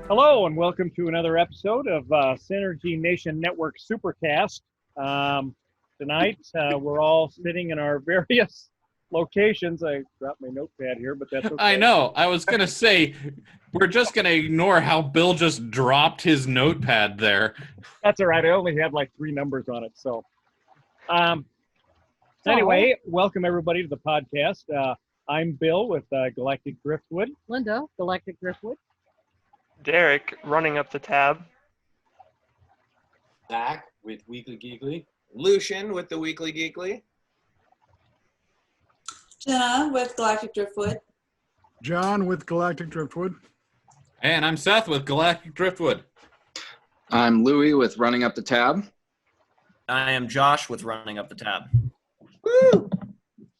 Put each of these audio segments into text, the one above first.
Hello, and welcome to another episode of Synergy Nation Network Supercast. Tonight, we're all sitting in our various locations. I dropped my notepad here, but that's okay. I know. I was going to say, we're just going to ignore how Bill just dropped his notepad there. That's all right. I only had like 3 numbers on it. So anyway, welcome everybody to the podcast. I'm Bill with Galactic Driftwood. Linda, Galactic Driftwood. Derek, running up the tab. Zach with Weekly Geekly. Lucian with the Weekly Geekly. Jenna with Galactic Driftwood. John with Galactic Driftwood. And I'm Seth with Galactic Driftwood. I'm Louie with Running Up the Tab. I am Josh with Running Up the Tab. Woo!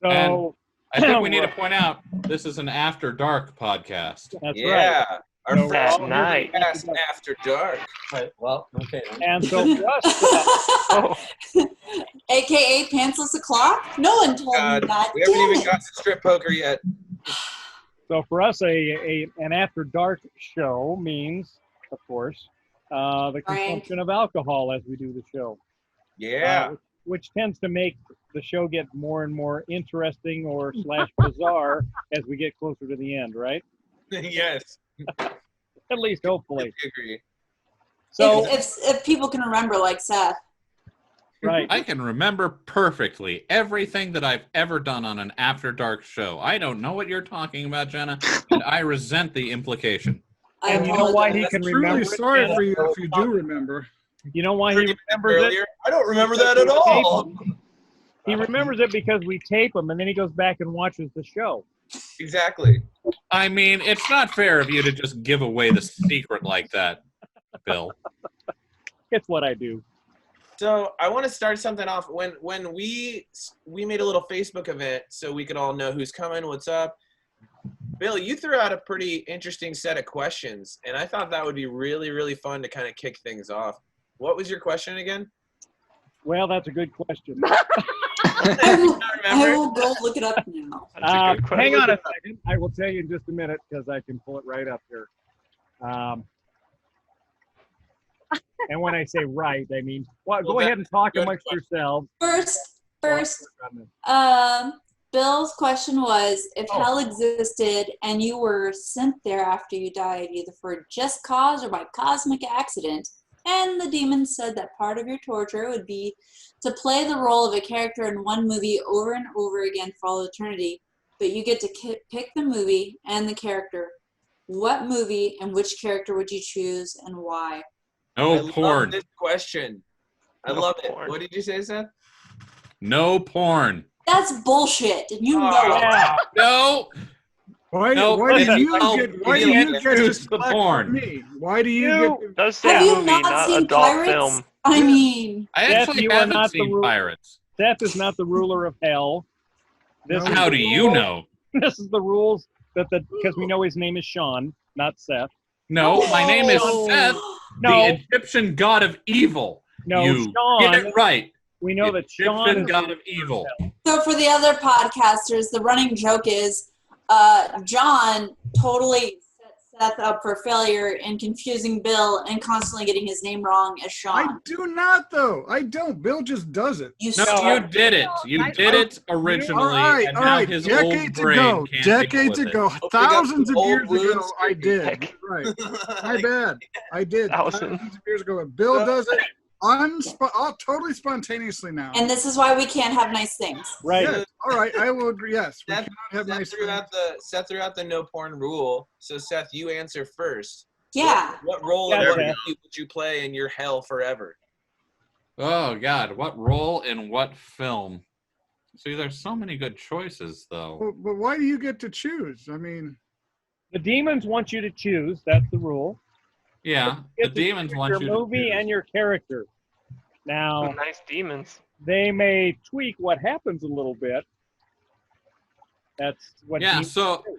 So And I think we need to point out, this is an After Dark podcast. that's Yeah. right. Our So first At night. podcast after dark. Right, well, okay. Then. And so for us, Oh, AKA Pantsless O'Clock? No one told God, me that. we haven't Damn even it. got to strip poker yet. an After Dark show means, of course, the consumption of alcohol as we do the show. Yeah. Which tends to make the show get more and more interesting or / bizarre as we get closer to the end, right? Yes. At least hopefully. I agree. So, if people can remember, like Seth. right. I can remember perfectly everything that I've ever done on an After Dark show. I don't know what you're talking about, Jenna, and I resent the implication. I And you know why he apologize. can Really remember it? sorry Jenna? for you if you do remember. You know why he remembers it? Earlier. I don't remember that at all. He remembers it because we tape him, and then he goes back and watches the show. Exactly. I mean, it's not fair of you to just give away the secret like that, Bill. It's what I do. So I want to start something off. When we made a little Facebook event so we could all know who's coming, what's up. Bill, you threw out a pretty interesting set of questions, and I thought that would be really, really fun to kind of kick things off. What was your question again? Well, that's a good question. I will go look it up now. that's a good question. Hang on a second. I will tell you in just a minute because I can pull it right up here. And when I say right, I mean, well, go ahead and talk good amongst yourselves. First, Bill's question was, if hell existed and you were sent there after you died, either for just cause or by cosmic accident, and the demon said that part of your torture would be to play the role of a character in one movie over and over again for all eternity, but you get to pick the movie and the character. What movie and which character would you choose and why? No I porn. love this question. I No love porn. it. What did you say, Seth? No porn. That's bullshit, and you know it. Yeah. No. Why No, do it's you not- get? you Why do can't you get to choose the select porn. for me? Why do you You- get? Does say Have you movie, not not seen adult Pirates? film. I mean, I Seth, actually you are haven't not the seen rule. Pirates. Seth is not the ruler of hell. This No. is How the do you rule- know? This is the rules because we know his name is Sean, not Seth. No, my name is Oh. Seth, No, the Egyptian god of evil. no, You Sean. get it right. We know that Sean Egyptian is god of evil. so for the other podcasters, the running joke is John totally set Seth up for failure in confusing Bill and constantly getting his name wrong as I Sean. do not though. I don't. Bill just does it. You No, suck. you did it. You did it originally, All right, and all now right. his old Decades brain ago, can't deal decades with it. ago, Opening up thousands of some years old ago, wounds. I did. Right. My bad. I did. Thousands. Thousands of years ago. Bill does it totally spontaneously now. And this is why we can't have nice things. right. Yes. All right. I will agree. Yes. We Seth, cannot have Seth nice threw things. Seth threw out the no porn rule. So Seth, you answer first. Yeah. What role Yeah, in what Seth. movie would you play in your hell forever? Oh, God. What role in what film? See, there's so many good choices, though. But why do you get to choose? I mean, The demons want you to choose. That's the rule. Yeah, You the get to demons choose want your you to movie choose. and your character. Now, Nice demons. they may tweak what happens a little bit. That's what. Yeah, demons so do.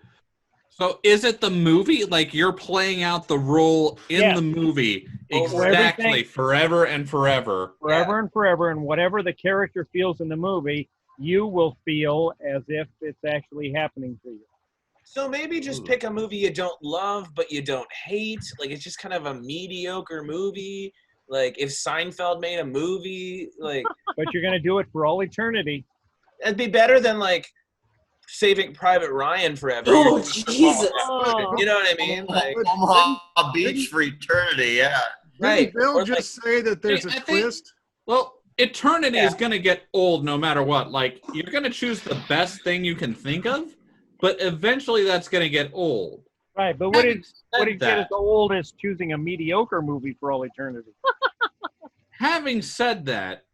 So is it the movie? Like you're playing out the role in Yes. the movie For exactly everything. forever and forever. forever and forever, and whatever the character feels in the movie, you will feel as if it's actually happening to you. So maybe just pick a movie you don't love, but you don't hate. Like, it's just kind of a mediocre movie. Like, if Seinfeld made a movie, like... But you're going to do it for all eternity. It'd be better than, like, Saving Private Ryan forever. Oh, Jesus. You know what I mean? Like, Omaha Beach for eternity, yeah. right. Didn't Bill Or, just say that there's a I think- twist? Well, eternity is going to get old no matter what. Like, you're going to choose the best thing you can think of, but eventually that's going to get old. Right, but would it Said get as that. old as choosing a mediocre movie for all eternity? Having said that,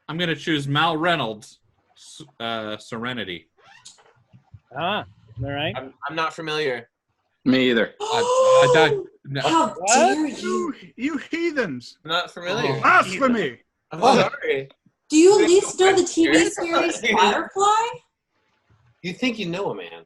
I'm going to choose Mal Reynolds' Serenity. Ah, all right. I'm not familiar. Me either. How dare you? You heathens. I'm not familiar. Blasphemy. I'm sorry. Do you at least know the TV series Firefly? You think you know a man?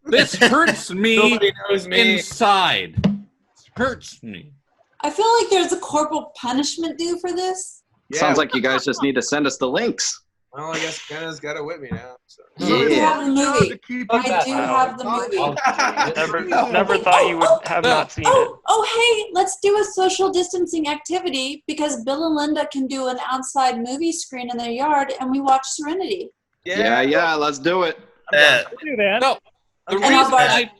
This hurts me Nobody knows me. inside. This hurts me. I feel like there's a corporal punishment due for this. Yeah. Sounds like you guys just need to send us the links. Well, I guess Jenna's got it with me now. So. I do Yeah. have the movie. To keep I you- do have the movie. Never thought you would have not seen it. Oh, hey, let's do a social distancing activity because Bill and Linda can do an outside movie screen in their yard and we watch Serenity. Yeah, let's do it. Yeah. We'll do that. No, the Okay. And I'll reason borrow- I,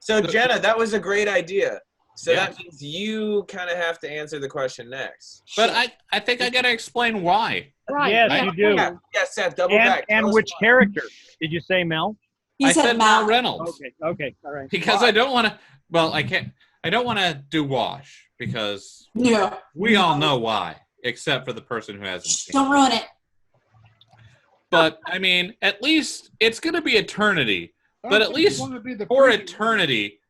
So, Jenna, that was a great idea. So Yeah. that means you kind of have to answer the question next. but I think I got to explain why. Right. Yes, yeah. you do. Yeah, Seth, double back. And Tell us which why. character? Did you say Mel? You I said Mal Mal. Reynolds Okay, all right. because I don't want to. Well, I can't. I don't want to do Wash because Yeah. we all know why, except for the person who hasn't seen it. Don't ruin it. But I mean, at least it's going to be eternity. I But don't at think you least wanna be the For preacher. eternity,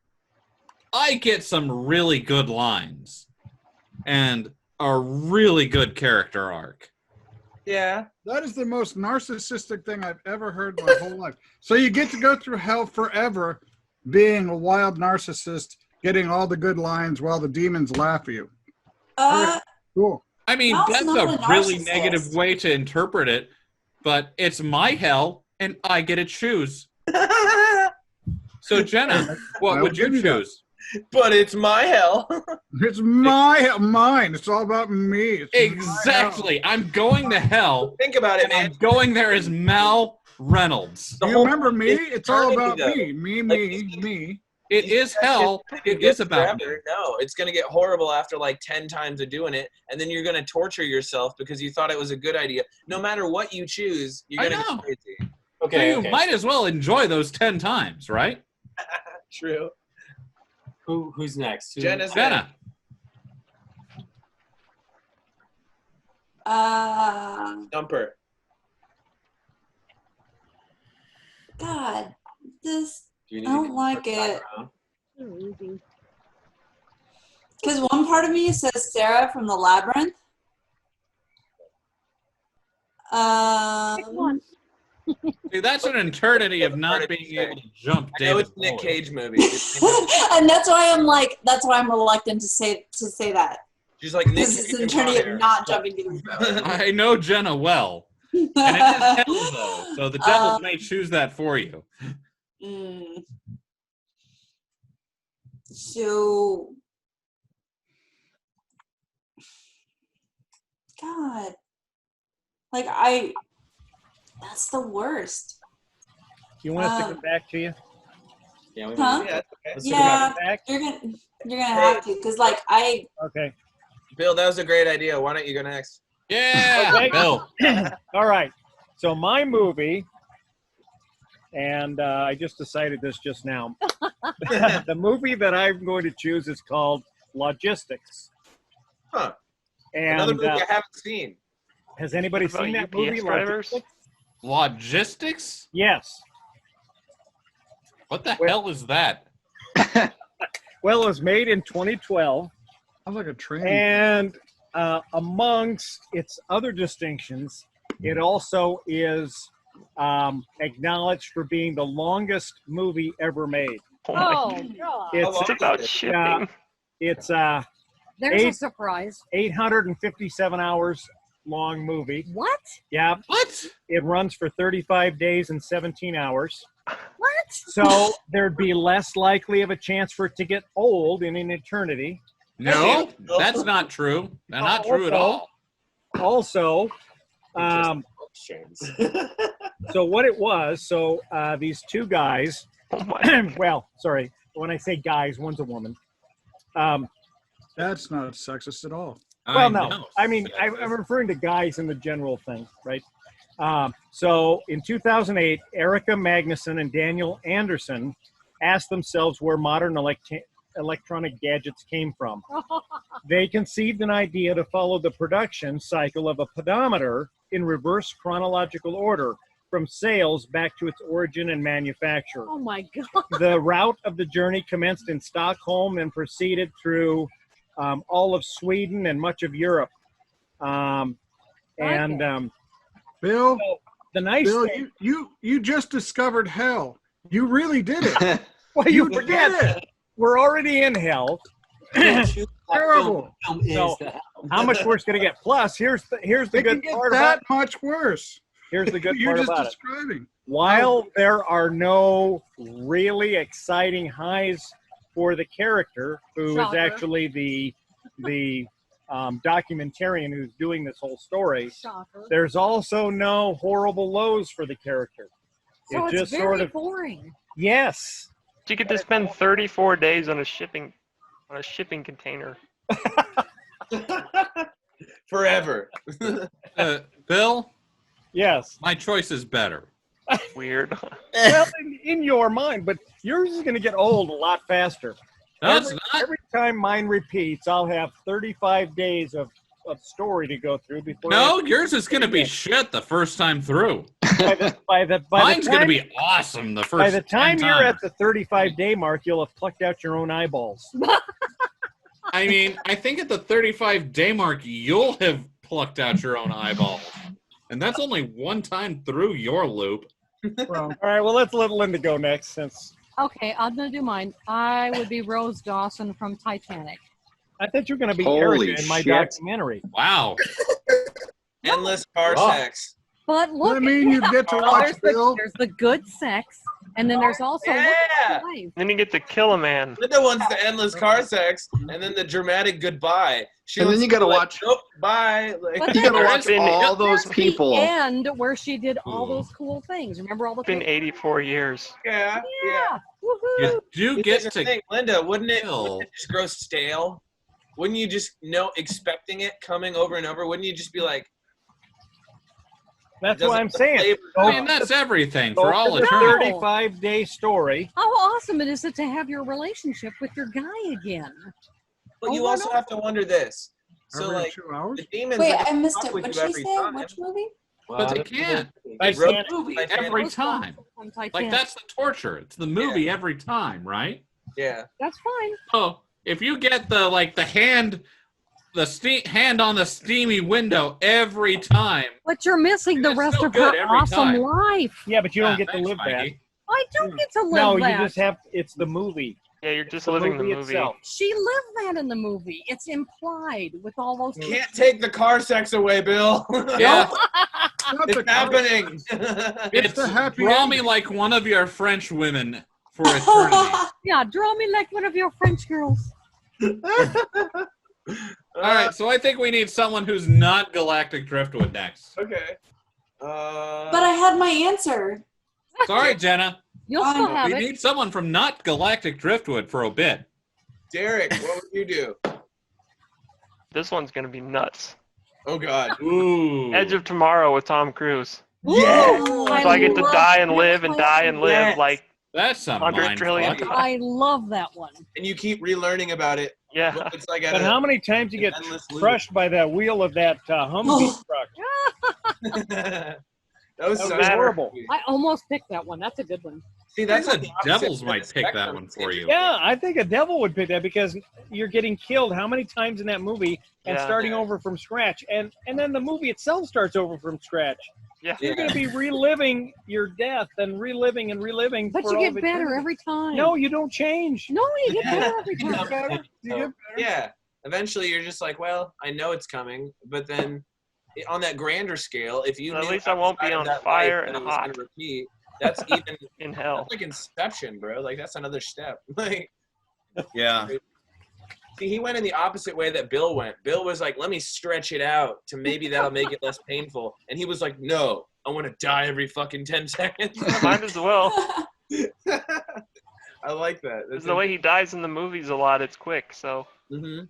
I get some really good lines and a really good character arc. Yeah. That is the most narcissistic thing I've ever heard in my whole life. So you get to go through hell forever being a wild narcissist, getting all the good lines while the demons laugh at you. Cool. I mean, Mal's that's not a a really narcissist. negative way to interpret it, but it's my hell and I get to choose. So, Jenna, what I would will you give you that. choose? But it's my hell. It's mine. It's all about me. It's my Exactly. I'm going to hell. Think about it, And I'm man. going there as Mal Reynolds. hell. You remember me? is It's all about eternity, me. Like, Me. It These is guys hell. just It get is about me. forever. No, it's going to get horrible after like 10 times of doing it, and then you're going to torture yourself because you thought it was a good idea. No matter what you choose, you're I going to know. go crazy. So Okay. you might as well enjoy those 10 times, right? True. Who's next? Jenna's Jenna. Jumper. God, this Do you need I to don't go like back it. around? Easy. because one part of me says Sarah from the Labyrinth. Pick one. See, that's an eternity of not being able to jump I know David it's a Nick Bowie. Cage movie. And that's why I'm reluctant to say that She's like Nick because it's Cage an and eternity Bonner. of not jumping to the I know Jenna well. And it is hell, though. So the devil may choose that for you. Mm. So, God, that's the worst. You want us to come back to you? Yeah. Huh? Yeah, it's okay. Let's go Yeah, Back? you're gonna have to, because Okay. Bill, that was a great idea. Why don't you go next? Yeah, Okay. Bill. All right. So my movie, and I just decided this just now. The movie that I'm going to choose is called Logistics. Huh. And Another movie I haven't seen. has anybody What about seen that UPS movie? drivers? Logistics? Logistics? Yes. What the Well- hell is that? Well, it was made in 2012, Sounds like a train. and amongst its other distinctions, it also is acknowledged for being the longest movie ever made. Oh my Oh, God. God. It's It's about shipping. it's There's a eight- surprise. 857 hours long movie. What? Yeah, What? it runs for 35 days and 17 hours. What? So there'd be less likely of a chance for it to get old in an eternity. No, that's not true. Not true at all. Also, so what it was, so these two guys, Oh my. well, sorry, when I say guys, one's a woman. That's not sexist at all. Well, no. I mean, I'm referring to guys in the general thing, right? So in 2008, Erica Magnuson and Daniel Anderson asked themselves where modern electronic gadgets came from. They conceived an idea to follow the production cycle of a pedometer in reverse chronological order, from sales back to its origin and manufacture. Oh my God. The route of the journey commenced in Stockholm and proceeded through all of Sweden and much of Europe. Bill, so the nice Bill, thing, you just discovered hell. You really did it. well, you forget, we're already in hell. Terrible. So, how much worse can it get? Plus, here's the It good can get part that about it. much worse. Here's the good You're part just about it. describing. While there are no really exciting highs for the character, who is Shocker. actually the documentarian who's doing this whole story, Shocker. there's also no horrible lows for the character. So It it's just very sort of boring. yes. You get to spend 34 days on a shipping container. Forever. Bill, Yes. my choice is better. Weird. Well, in your mind, but yours is going to get old a lot faster. No, it's not. Every time mine repeats, I'll have 35 days of story to go through before. No, yours is going to be shit the first time through. By Mine's the going to time, be awesome the first by the time 10 you're times. at the 35-day mark, you'll have plucked out your own eyeballs. I mean, I think at the 35-day mark, you'll have plucked out your own eyeballs. And that's only one time through your loop. Well, All right, well, let's let Linda go next since Okay, I'm gonna do mine. I would be Rose Dawson from Titanic. I thought you were going to be Holy Erica in my shit. documentary. Wow. Endless car Oh. sex. But look, I mean, you get to well, watch Bill. there's the good sex, and then there's also look Yeah. at life. Then you get to kill a man. Linda wants the endless car sex, and then the dramatic goodbye. She And then wants you gotta to be like, watch- Nope, bye. Like, But You gotta then watch been- all those there's people. the end where she did all Ooh. those cool things. Remember all the It's been things? 84 years. yeah, yeah. Yeah. Woohoo. You do Here's get the to thing, Linda, wouldn't it kill. just grow stale? Wouldn't you just know, expecting it coming over and over? Wouldn't you just be like, That's doesn't what I'm the saying. flavor I go? mean, that's everything Go for all to the eternity. 35-day story. How awesome it is it to have your relationship with your guy again. But you over and also have to wonder this. So, Every like, 2 hours? the demons Wait, are gonna I missed fuck it. with What'd you she every say? time. Which movie? But they can't. Titanic. It's the movie Titanic. every Rose Dawson time. from Like, Titanic. that's the torture. It's the movie every time, right? Yeah. That's fine. Oh, if you get the hand on the steamy window every time. But you're missing the It's rest still of her good every awesome time. life. Yeah, but you don't get to Thanks, live that. Mikey. I don't get to live No, that. you just have. It's the movie. Yeah, you're just The living the movie. itself. She lived that in the movie. It's implied with all those. Can't take the car sex away, Bill. Yeah, Not the It's happening. it's the happy draw ending. me like one of your French women for eternity. Yeah, draw me like one of your French girls. All right, so I think we need someone who's not Galactic Driftwood next. Okay. But I had my answer. Sorry, Jenna. You'll still have We it. need someone from not Galactic Driftwood for a bit. Derek, what would you do? This one's gonna be nuts. Oh God. Ooh. Edge of Tomorrow with Tom Cruise. Yes. Ooh, So I get to love die and that live and one. die and live Yes. like That's some 100 mind trillion fuck. times. I love that one. And you keep relearning about it. Yeah. It's like at But a, how many times you get endless loop. crushed by that wheel of that Humvee truck? that That was so was horrible. I almost picked that one. That's a good one. See, I that's think the the opposite Devils end might of the pick that spectrum. one for you. Yeah, I think a devil would pick that because you're getting killed how many times in that movie and Yeah. starting Yeah. over from scratch. And then the movie itself starts over from scratch. Yeah. You're going to be reliving your death and reliving and reliving. But for you all get of better eternity. every time. No, you don't change. No, you get Yeah. better every You time. know, You get better. yeah. Eventually, you're just like, well, I know it's coming, but then on that grander scale, if you At knew least I won't be outside of on that fire life and that it was hot. gonna repeat, That's even in hell. that's like Inception, bro. Like that's another step. Like, Yeah. see, he went in the opposite way that Bill went. Bill was like, let me stretch it out to maybe that'll make it less painful. And he was like, no, I want to die every fucking 10 seconds. Might as well. I like that. Because the way he dies in the movies a lot, it's quick. So. Mm-hmm.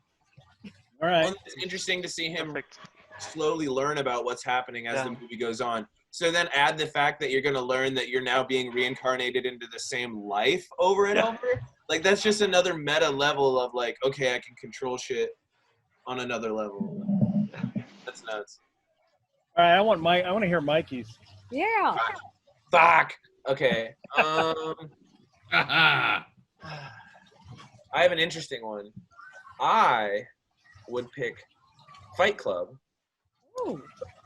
All right. Well, it's interesting to see him Perfect. slowly learn about what's happening as the movie goes on. So then add the fact that you're going to learn that you're now being reincarnated into the same life over and over. Like, that's just another meta level of like, okay, I can control shit on another level. That's nuts. All right. I want to hear Mikey's. Yeah. Fuck. Okay. I have an interesting one. I would pick Fight Club. Ooh.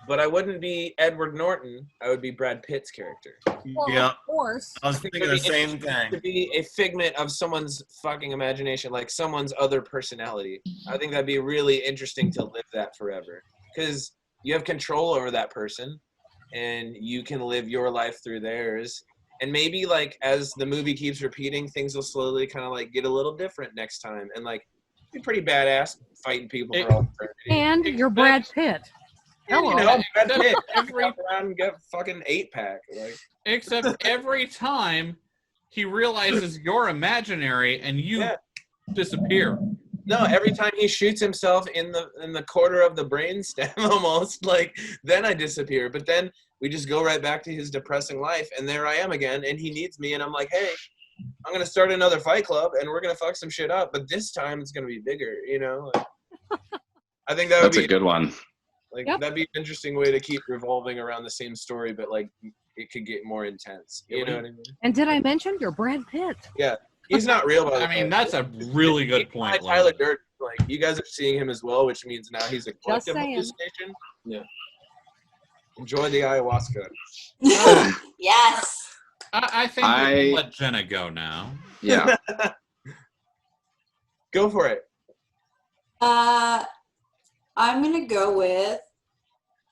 But I wouldn't be Edward Norton. I would be Brad Pitt's character. Well, Yeah. of course. I was thinking the same To thing. be a figment of someone's fucking imagination, like someone's other personality. I think that'd be really interesting to live that forever. Because you have control over that person, and you can live your life through theirs. And maybe, like, as the movie keeps repeating, things will slowly kind of, like, get a little different next time. And, like, be pretty badass fighting people for all eternity. And you're Brad Pitt. And, you Hello. know, Brad Pitt, every around and get fucking 8-pack. Like, Except every time he realizes you're imaginary and you disappear. no, every time he shoots himself in the quarter of the brainstem, almost, like, then I disappear. But then we just go right back to his depressing life, and there I am again, and he needs me, and I'm like, hey, I'm gonna start another Fight Club, and we're gonna fuck some shit up, but this time it's gonna be bigger, you know? Like, I think that would That's be a good one. like Yep. that'd be an interesting way to keep revolving around the same story, but like it could get more intense. You know what I mean? And did I mention you're Brad Pitt? Yeah, he's not real. By the I mean, way. that's a really good He's point. Tyler Lynn. Durden, like you guys are seeing him as well, which means now he's a collective saying. hallucination. Yeah. Enjoy the ayahuasca. Yes. I think we can let Jenna go now. Yeah. Go for it. I'm gonna go with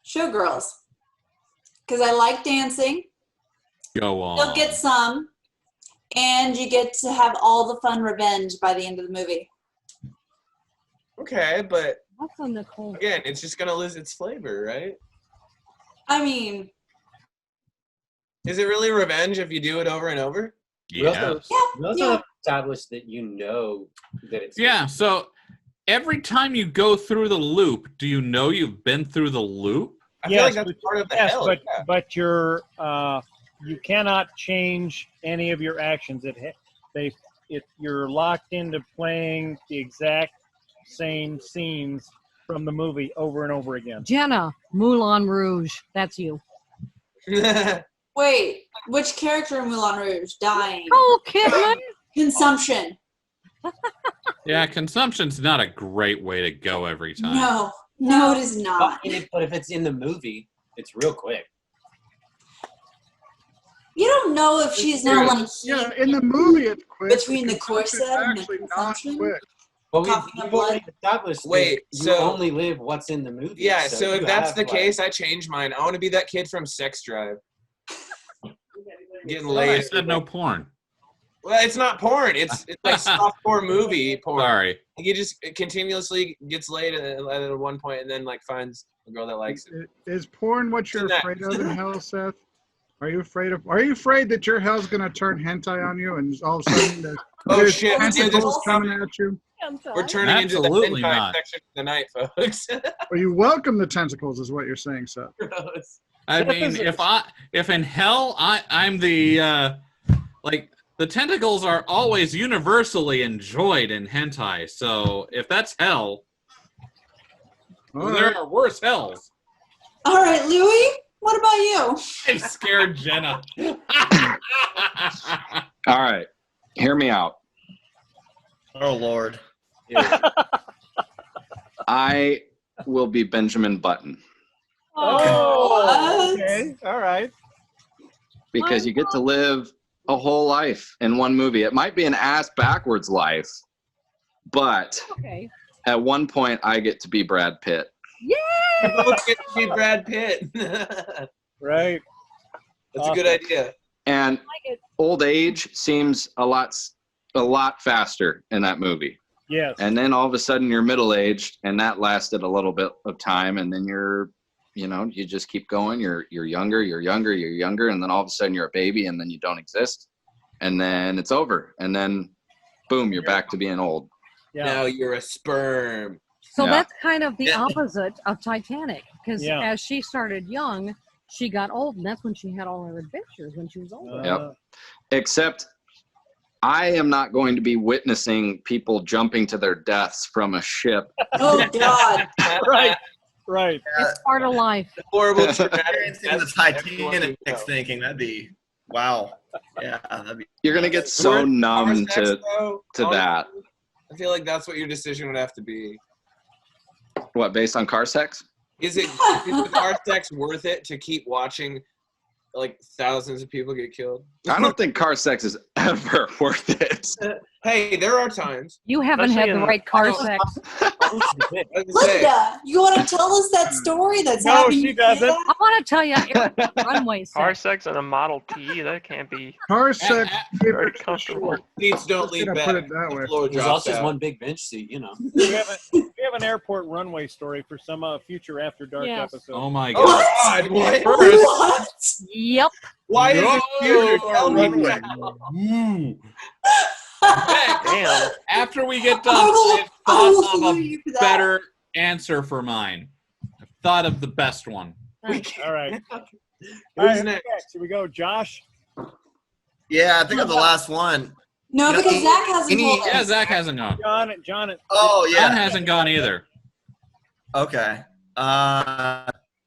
Showgirls because I like dancing. Go on. You'll get some, and you get to have all the fun revenge by the end of the movie. Okay, but That's a Nicole. again, it's just gonna lose its flavor, right? I mean, Is it really revenge if you do it over and over? We also, Yeah. we also have established that you know that it's Yeah, so every time you go through the loop, do you know you've been through the loop? I feel like that's part of the hell. but yeah. but you're you cannot change any of your actions. If you're locked into playing the exact same scenes from the movie over and over again. Jenna, Moulin Rouge. That's you. wait, which character in Moulin Rouge dying? Oh, Kidman. Consumption. Yeah, consumption's not a great way to go every time. No, it is not. But if it's in the movie, it's real quick. You don't know if she's not like Yeah, in the movie it's quick. between the consumption's corset and the actually not consumption. quick. But Coughing up we've blood. already established Wait, that you so- only live what's in the movie. Yeah, so if you that's have, the like- case, I changed mine. I want to be that kid from Sex Drive. Getting I laid. said no porn. Well, it's not porn. It's like softcore movie porn. Sorry. He just continuously gets laid at one point and then like finds a girl that likes it. Is porn what you're Isn't that- afraid of in hell, Seth? Are you afraid that your hell's gonna turn hentai on you and all of a sudden Oh there's shit! Yeah, tentacles coming at you? we're turning into the Absolutely hentai not. section of the night, folks. Or you welcome the tentacles is what you're saying, Seth. Gross. I mean, if in hell I'm the like the tentacles are always universally enjoyed in hentai. So if that's hell, All there right. are worse hells. All right, Louis, what about you? I scared Jenna. All right. Hear me out. Oh, Lord. I will be Benjamin Button Oh, What? okay. All right. because you get to live a whole life in one movie. It might be an ass backwards life, but Okay. at one point I get to be Brad Pitt. You both get to be Brad Pitt. Right. That's a good idea. And like it. old age seems a lot faster in that movie. Yes. And then all of a sudden you're middle-aged, and that lasted a little bit of time, and then you just keep going. You're younger, and then all of a sudden you're a baby, and then you don't exist, and then it's over, and then boom, you're back to being old. Yeah. Now you're a sperm. So Yeah. that's kind of the opposite of Titanic, because Yeah. as she started young, she got old, and that's when she had all her adventures when she was older. Yep. Except I am not going to be witnessing people jumping to their deaths from a ship. Oh God. Right. Right. It's part of life. Horrible traumatic Experiencing the deaths for everyone Titanic we know. thinking that'd be wow. Yeah, that'd be. You're going to get so numb Car sex, to though, that. honestly, I feel like that's what your decision would have to be. What, based on car sex? Is the car sex worth it to keep watching like thousands of people get killed? I don't think car sex is ever worth it. Hey, there are times. You haven't had the right car sex. Linda, you want to tell us that story that's No, happening? she doesn't. I want to tell you, runway Car sex. sex and a Model T, that can't be Car sex. very comfortable. Seats don't lean Gonna back. put it that way. The floor There's drops also just out. one big bench seat, you know. We have an airport runway story for some future After Dark Yes. episode. Oh my Oh god. God! What? What? Yep. Why is this huge? Tell me runway. now. Damn. After we get done, I will I've thought of salute a you for that. better answer for mine. I've thought of the best one. Nice. All right. Who's All right, next? Here we go. Josh. Yeah, I think I'm the last one. No, You know, because Zach hasn't any- told Yeah, us. Zach hasn't gone. John. Oh John yeah. hasn't gone either. Okay.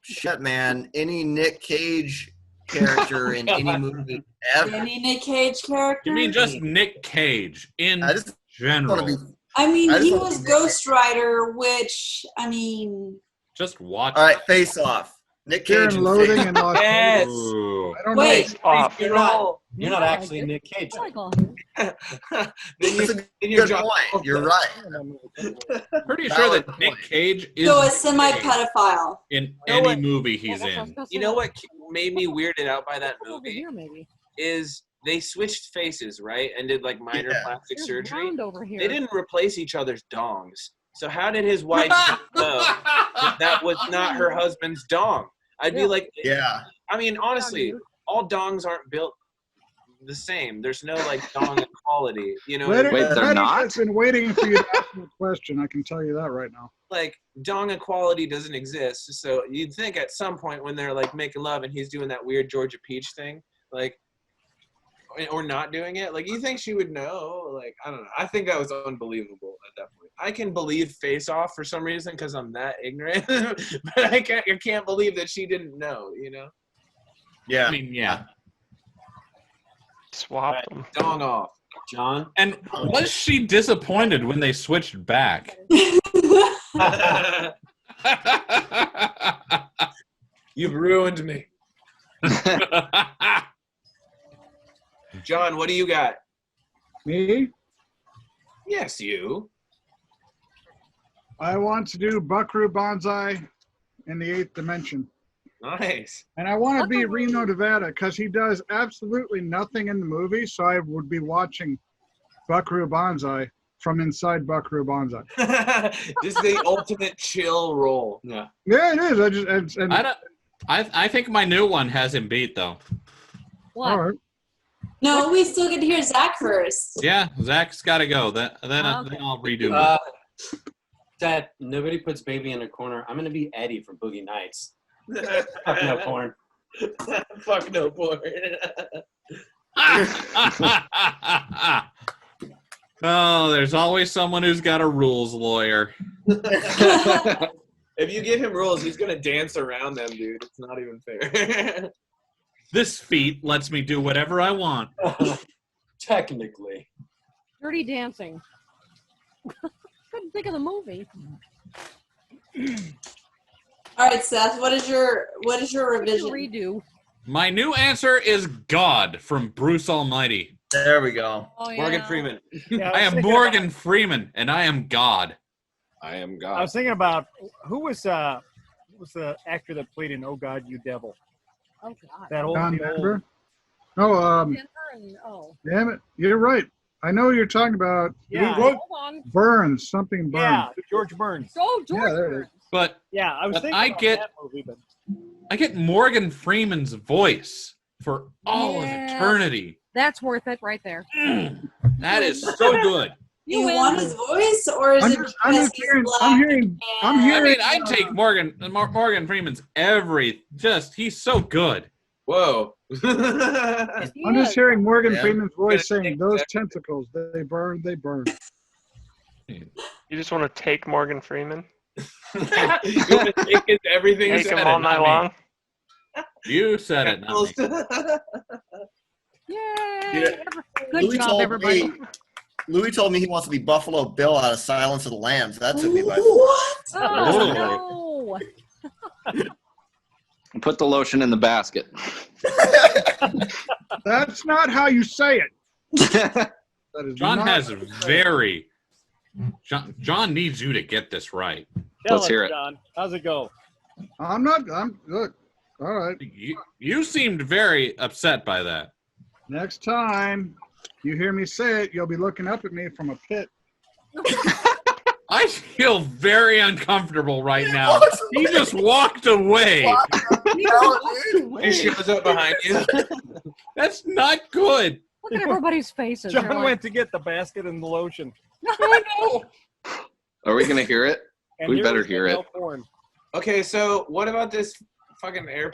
Shit, man. Any Nick Cage character in any movie ever. Any Nick Cage character? You mean just Nick Cage in I just general? want to be. I mean, I just he wanna was be Ghost Rider, which, I mean, Just watch. All right, Face Off. Nick Fear Cage and and Loathing Face in Las Vegas. Yes. Ooh. I don't wait. Face off. You're not I actually like it. Nick Cage. I like all him. Then That's a then you're good John. point. You're right. Pretty sure Valid that Nick point. Cage is so a Nick Cage semi-pedophile. in You know any what? movie he's Well, that's what I in. was gonna You say. know what made me weirded out by that Over movie here, maybe. is they switched faces, right, and did like minor Yeah. plastic There's surgery. round over here. They didn't replace each other's dongs. So how did his wife not know that that was not her husband's dong? I'd be Yeah. like, Yeah. I mean, honestly, all dongs aren't built the same. There's no like dong equality, you know. Wait, Wait, they're Betty not? has been waiting for you to ask me a question. I can tell you that right now. Like dong equality doesn't exist. So you'd think at some point when they're like making love and he's doing that weird Georgia Peach thing, like, or not doing it, like you think she would know? Like I don't know. I think that was unbelievable at that point. I can believe Face Off for some reason because I'm that ignorant, but I can't believe that she didn't know. You know, Yeah. I mean, yeah. Swap them. dong off. John. And was she disappointed when they switched back? You've ruined me, John. What do you got? Me? Yes, you. I want to do Buckaroo Banzai in the 8th dimension. Nice. And I want to be Buckaroo. Reno, Nevada, because he does absolutely nothing in the movie, so I would be watching Buckaroo Banzai from inside Buckaroo Banzai. This is the ultimate chill role. Yeah. Yeah, it is. I think my new one has him beat though. What? All right. No, we still get to hear Zach first. Yeah, Zach's got to go. Then Okay. I'll redo it. Dad, nobody puts baby in a corner. I'm gonna be Eddie from Boogie Nights. Fuck no porn. Fuck no porn. Oh, there's always someone who's got a rules lawyer. If you give him rules, he's gonna dance around them, dude. It's not even fair. This feat lets me do whatever I want. Technically. Dirty Dancing. Couldn't think of the movie. All right, Seth, what is your revision? Redo. My new answer is God from Bruce Almighty. There we go. Oh, yeah. Morgan Freeman. Yeah, I am thinking Morgan Freeman, and I am God. I am I God. was thinking about who was the actor that played in Oh God, You Devil? Oh, God. That old, John the old Denver? Oh, Denver and damn it. You're right. I know what you're talking about. Yeah. hold on. Burns. Something Burns. Yeah, George Burns. Oh, George Yeah, there it Burns. But Yeah, I was But thinking I about get- that movie, but I get Morgan Freeman's voice for all of Yes. eternity. That's worth it right there. That is so good. Do you win. want his voice, or is I'm it just, because he's black? I hearing. mean, I'd take Morgan Freeman's he's so good. Whoa. I'm just hearing Morgan Yeah. Freeman's voice Gotta saying, take "Those that. tentacles, they burn, they burn." You just want to take Morgan Freeman, You wanna take his everything take said him it, all not night me. long. You said it, not me. Yay! Yeah. Good Louis job, told everybody. me- Louis told me he wants to be Buffalo Bill out of Silence of the Lambs. That took me by What? Oh, no. Put the lotion in the basket. That's not how you say it. That is John not has how you say it. very. John needs you to get this right. tell Let's us, hear it. John. How's it go? Look. All right. You seemed very upset by that. Next time you hear me say it, you'll be looking up at me from a pit. I feel very uncomfortable right now. He just walked away. He shows up behind you. That's not good. Look at everybody's faces. John They're like, went to get the basket and the lotion. Oh, Are we gonna hear it? And We here better was hear Danielle it. Corn. Okay, so what about this fucking air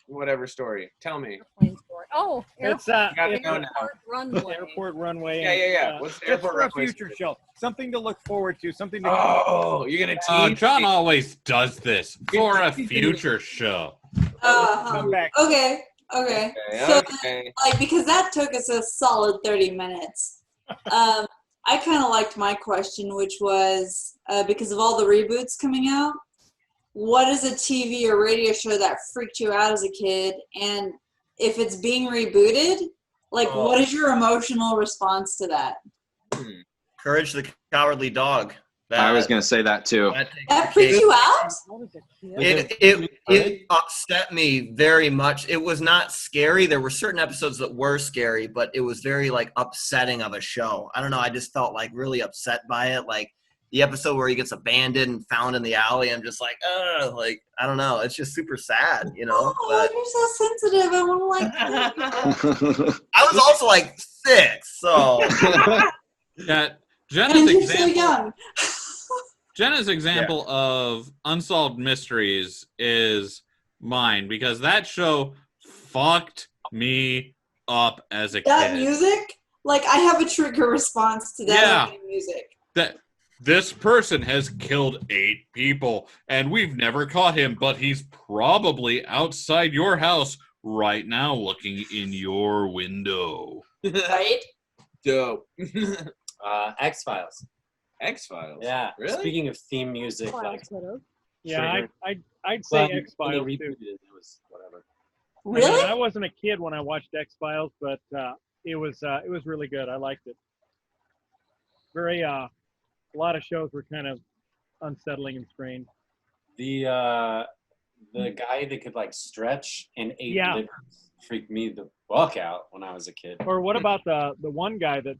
whatever story? Tell me. airplane story. Oh, It's Gotta it's know now. airport runway. airport runway. Yeah, and, yeah, yeah. What's the it's airport for a runway future story? show. Something to look forward to. Something to Oh, you're gonna tease? John always does this for a future show. come back. Okay. Okay, So, okay. like, because that took us a solid 30 minutes. I kind of liked my question, which was because of all the reboots coming out, what is a TV or radio show that freaked you out as a kid? And if it's being rebooted, like, what is your emotional response to that? Courage the Cowardly Dog. I was gonna say that too. That freaked you out? It upset me very much. It was not scary. There were certain episodes that were scary, but it was very like upsetting of a show. I don't know. I just felt like really upset by it. Like the episode where he gets abandoned and found in the alley. I'm just like, like I don't know. It's just super sad, you know. Oh, But you're so sensitive. I want to like. I was also like 6, so Yeah, And you're so young. Jenna's example of Unsolved Mysteries is mine because that show fucked me up as a That kid. music, like, I have a trigger response to that Yeah. opening music. That this person has killed 8 people and we've never caught him, but he's probably outside your house right now looking in your window. Right? Dope. X-Files. X-Files. Yeah. Really? Speaking of theme music, like Yeah, trigger. I'd say Well, X when they Files too. rebooted it, it was whatever. I mean, Really? I wasn't a kid when I watched X Files, but it was really good. I liked it. Very a lot of shows were kind of unsettling and strange. The guy that could like stretch and ate Yeah. livers freaked me the fuck out when I was a kid. Or what about the one guy that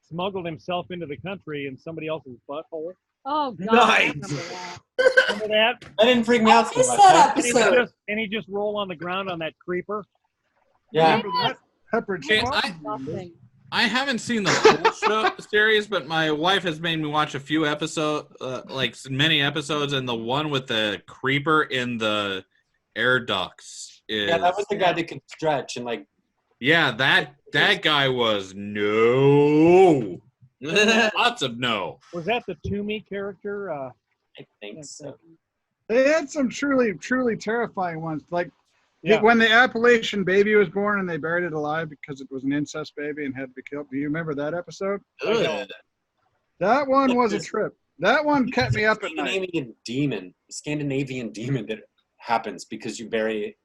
smuggled himself into the country in somebody else's butthole? Oh, God. Nice. I remember that. Remember that? That didn't freak me out so missed much. that And he episode. just roll on the ground on that creeper. Yeah. Remember that? Pepperidge Okay, Farm. Nothing. I haven't seen the whole show series, but my wife has made me watch a few episodes, like many episodes, and the one with the creeper in the air ducts is. Yeah, that was the guy that could stretch and like. Yeah, that guy was no. Lots of no. Was that the Toomey character? I think so. They had some truly, truly terrifying ones. Like Yeah. when the Appalachian baby was born and they buried it alive because it was an incest baby and had to be killed. Do you remember that episode? Ugh. That one was a trip. That one kept me up at night. Scandinavian demon that happens because you bury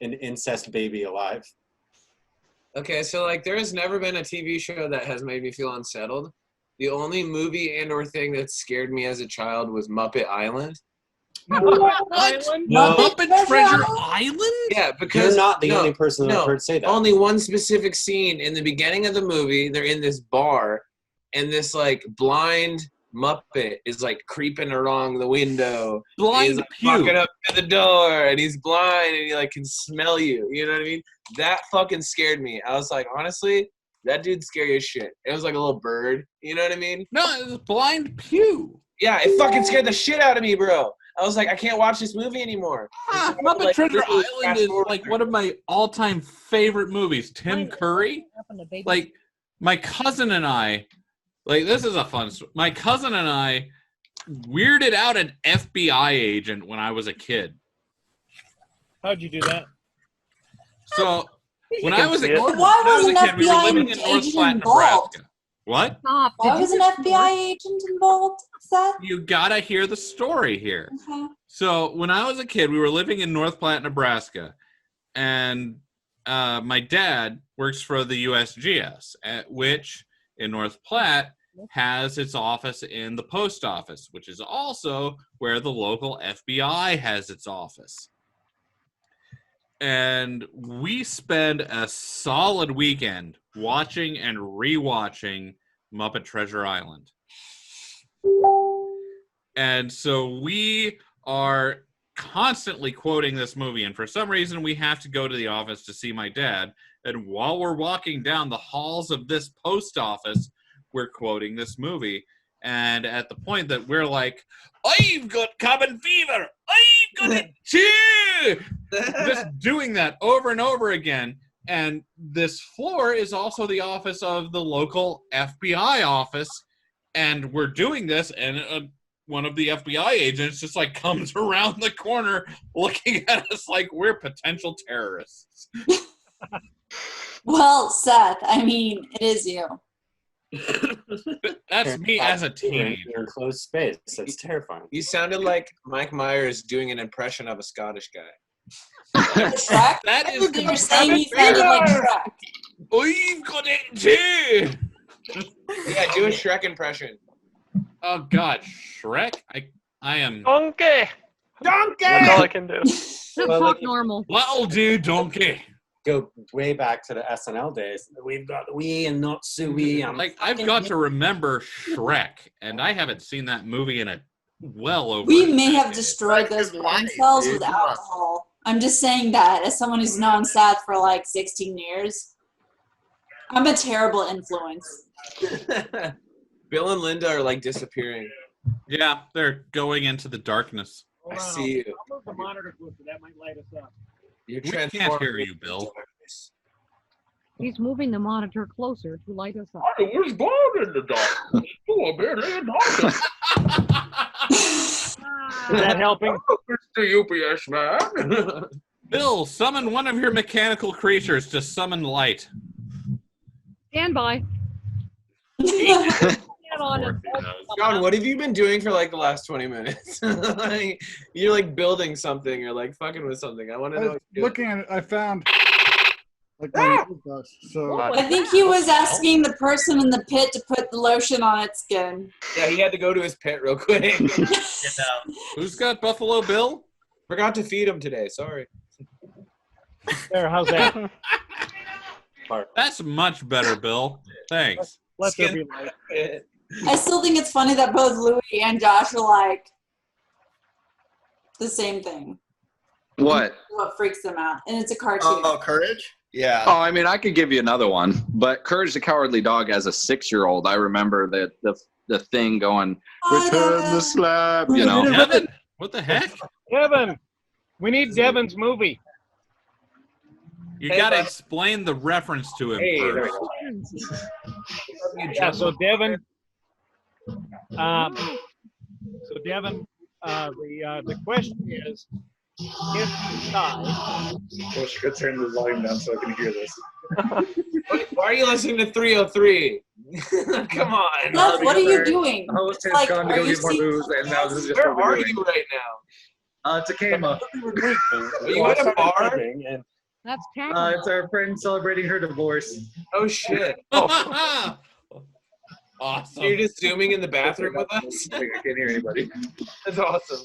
an incest baby alive. Okay, so like there has never been a TV show that has made me feel unsettled. The only movie and or thing that scared me as a child was Muppet Island. Island? No. Muppet Treasure Island? Yeah, because You're not the only person who no, I've heard say that. only one specific scene in the beginning of the movie. They're in this bar, and this like blind Muppet is like creeping along the window. He's like walking up to the door, and he's blind, and he like can smell you. You know what I mean? That fucking scared me. I was like, honestly, that dude's scary as shit. It was like a little bird. You know what I mean? No, it was Blind Pew. Yeah, it fucking scared the shit out of me, bro. I was like, I can't watch this movie anymore. Muppet Like, Treasure literally Island fast is forward. like one of my all-time favorite movies. Tim Curry. Like my cousin and I, like this is a fun story. My cousin and I weirded out an FBI agent when I was a kid. How'd you do that? So when I was a see it. kid, Why was an we were living in FBI North agent Platte, involved? Nebraska. What? Stop. Why Did was you an just FBI agent involved, Seth? You gotta hear the story here. Okay. So when I was a kid, we were living in North Platte, Nebraska, and my dad works for the USGS, which in North Platte has its office in the post office, which is also where the local FBI has its office. And we spend a solid weekend watching and rewatching Muppet Treasure Island. And so we are constantly quoting this movie, and for some reason we have to go to the office to see my dad, and while we're walking down the halls of this post office, we're quoting this movie, and at the point that we're like, I've got cabin fever, I've got it too, just doing that over and over again. And this floor is also the office of the local FBI office, and we're doing this, and one of the FBI agents just like comes around the corner looking at us like we're potential terrorists. Well, Seth, I mean, it is you. That's me as a You're teenager. in a closed space. That's terrifying. You sounded like Mike Myers doing an impression of a Scottish guy. Shrek? That I is think you're saying he sounded like Shrek. I've got it too. Yeah, do a Shrek impression. Oh God, Shrek! I am. Donkey. Donkey! That's all I can do. Just Well, talk look- normal. That'll do, donkey. Go way back to the SNL days. We've got we and not Suey. Like I've got to remember Shrek, and I haven't seen that movie in a well over. We a may have decade. destroyed those That's brain funny, cells dude. with alcohol. I'm just saying that as someone who's known Seth for like 16 years. I'm a terrible influence. Bill and Linda are like disappearing. Yeah, they're going into the darkness. I see you. I'll move the monitor closer. That might light us up. You're We can't transforming hear you, into Bill. darkness. He's moving the monitor closer to light us up. I was born in the dark. Is that helping? Mr. UPS man. Bill, summon one of your mechanical creatures to summon light. Stand by. Stand on and- John, what have you been doing for like the last 20 minutes? Like, you're like building something or like fucking with something. I want to I know. was What you're looking at it, I found like my toothbrush. So I think he was asking the person in the pit to put the lotion on its skin. doing. Yeah, he had to go to his pet real quick. Who's got Buffalo Bill? Forgot to feed him today. Sorry. There, how's that? That's much better, Bill. Thanks. Let there be Skin- light. I still think it's funny that both Louis and Josh are like the same thing. What? What freaks them out. And it's a cartoon. Oh, Courage? Yeah. Oh, I mean, I could give you another one, but Courage the Cowardly Dog as a 6-year-old, I remember the thing going, return the slab, you know. Devin? What the heck? Devin, we need Devin's movie. You Hey, gotta bud. explain the reference to him Hey, there we first. go. Yeah, so Devin, the question is, if you die, Well, she could turn the volume down so I can hear this. Why are you listening to 303? Come on. Seth, what are you doing? The host has Like, gone to are go you get more serious? booze, and now this is just Where what we're are doing. you right now? Takema. Are you at a bar? And That's tackle. It's our friend celebrating her divorce. Oh shit. Awesome. You're just zooming in the bathroom with us? I can't hear anybody. That's awesome.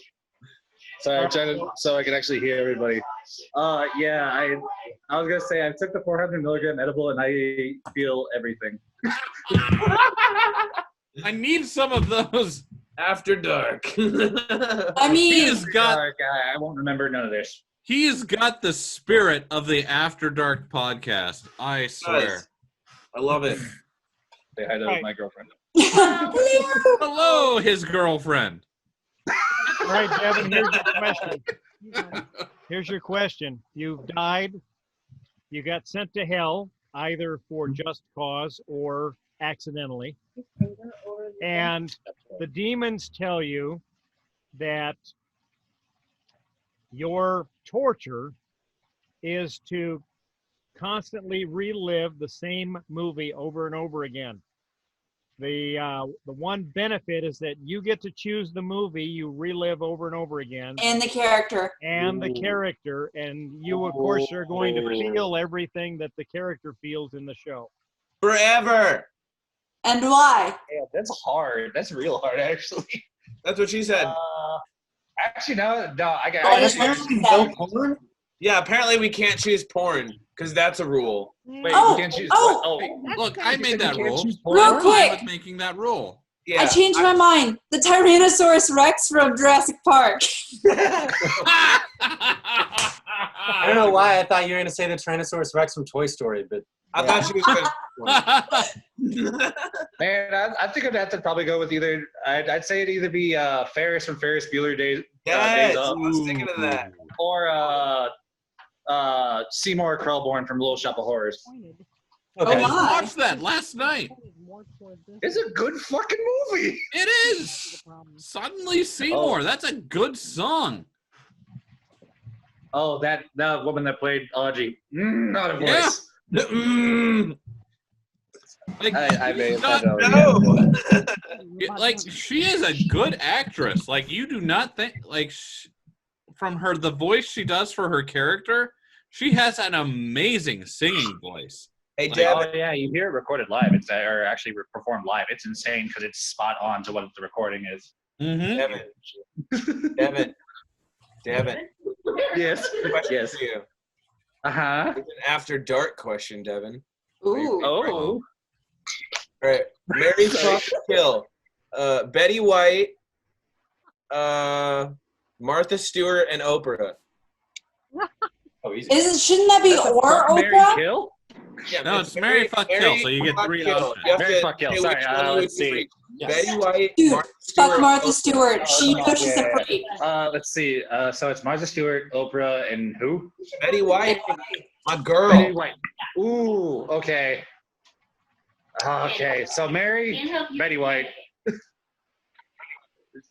Sorry, I'm trying to so I can actually hear everybody. Yeah, I was gonna say I took the 400 milligram edible and I feel everything. I need some of those. After dark. I mean, He's got I won't remember none of this. he's got the spirit of the After Dark podcast. I swear. I love it. Say hi to Right. my girlfriend. Hello, his girlfriend. All right, Devin, here's your question. Here's your question. You've died. You got sent to hell, either for just cause or accidentally. And the demons tell you that your torture is to constantly relive the same movie over and over again. The one benefit is that you get to choose the movie you relive over and over again, and the character. and the character, and you of course are going to feel everything that the character feels in the show. Forever. And why? Yeah, that's hard. That's real hard, actually. That's what she said. Actually, no, I got. That is what she said. Yeah, apparently we can't choose porn because that's a rule. Wait, Oh, you can't choose. oh. Look, I made that rule. Real I quick. was making that rule. Yeah. I changed my mind. The Tyrannosaurus Rex from Jurassic Park. I don't know why I thought you were going to say the Tyrannosaurus Rex from Toy Story, but I thought she was Man, I think I'd have to probably go with either. I'd say it'd either be Ferris from Ferris Bueller Days Yes, I Off, was thinking of that. or Seymour Krelborn from Little Shop of Horrors. I just my. watched that last night. It's a good fucking movie. It is. Suddenly Seymour. That's a good song. Oh, that woman that played Audrey. Not a Yeah. voice. Like, I may have not- had that No. like she is a good actress. Like you do not think like from her the voice she does for her character, she has an amazing singing voice. Hey, Like, Devin. Oh yeah, you hear it recorded live. It's or actually performed live. It's insane because it's spot on to what the recording is. mhm. Devin. Yes. Question Yes. for you. Uh-huh. It's an after dark question, Devin. Ooh. Oh. All right. Mary fuck kill. Betty White, Martha Stewart, and Oprah. Oh, easy. Shouldn't that be That's a or fuck, marry, Oprah? kill? Yeah, No, it's Mary fuck kill, so you get fuck, 3 kill. options. You have Mary to fuck kill. say Sorry, which one you let's would see. prefer. Yes. Betty White, Dude, Martha fuck Stewart, Martha Oprah. Stewart. She pushes the freight. Let's see. So it's Martha Stewart, Oprah, and who? Betty White, my girl. Betty White. Ooh, okay. Okay, so Mary, Betty White.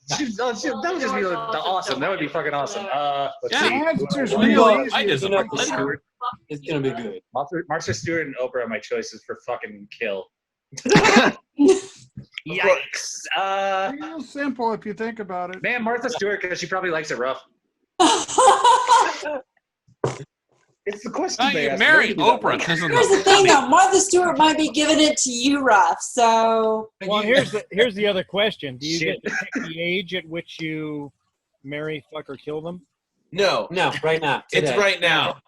That would just be awesome. That would be fucking awesome. Let's Yeah. see. The answer's Who real I easy. just Martha like, Stewart. It's going to be good. Martha Stewart and Oprah are my choices for fucking kill. Yikes. Real simple if you think about it. Man, Martha Stewart, because she probably likes it rough. It's the question they ask. Marry Nobody does Oprah that. because Here's the thing, though. Martha Stewart might be giving it to you, Ruff. So Well, here's the other question. Do you Shit. get to pick the age at which you marry, fuck, or kill them? No, No, right now. it's Today. right now.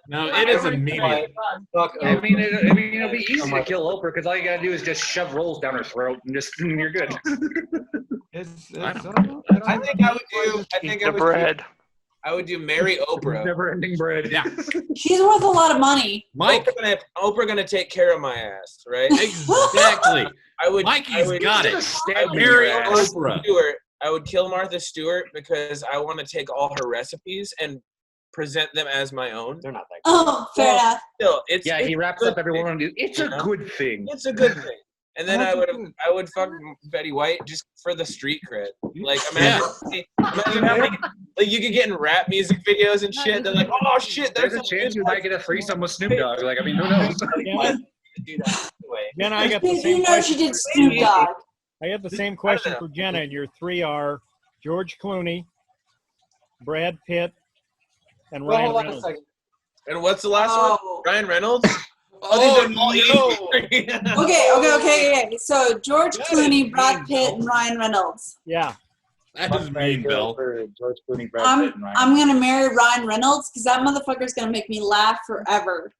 no, it is immediate. Fuck I mean, Oprah. it'll be easy to kill Oprah because all you gotta do is just shove rolls down her throat and just you're good. I think I would do. Eat the bread. I would do marry Oprah. Never-ending bread. Yeah. she's worth a lot of money. Mike, Oprah gonna take care of my ass, right? exactly. I would. Mikey's got it. I would Marry kill Martha Oprah. Stewart. I would kill Martha Stewart because I want to take all her recipes and present them as my own. They're not that good. Oh, fair enough. Still, it's Yeah, he wraps up every thing. woman. It's a good thing. It's a good thing. And then I would fuck Betty White just for the street cred. Like imagine how many, like you could get in rap music videos and shit. They're like, oh shit, There's a chance you might get a threesome with Snoop Dogg. Like, I mean, who knows? Yeah. do that anyway. Then I got the You same know she question. did Snoop Dogg. I got the same question for Jenna, and your 3 are George Clooney, Brad Pitt, and Well, Ryan hold on a Reynolds. second. And what's the last Oh. one? Ryan Reynolds? Oh, these are all easy. Okay. So George Clooney, Brad Pitt, and Ryan Reynolds. Yeah. That is mean, Bill. For George Clooney, Brad Pitt, and Ryan. I'm gonna marry Ryan Reynolds because that motherfucker's gonna make me laugh forever.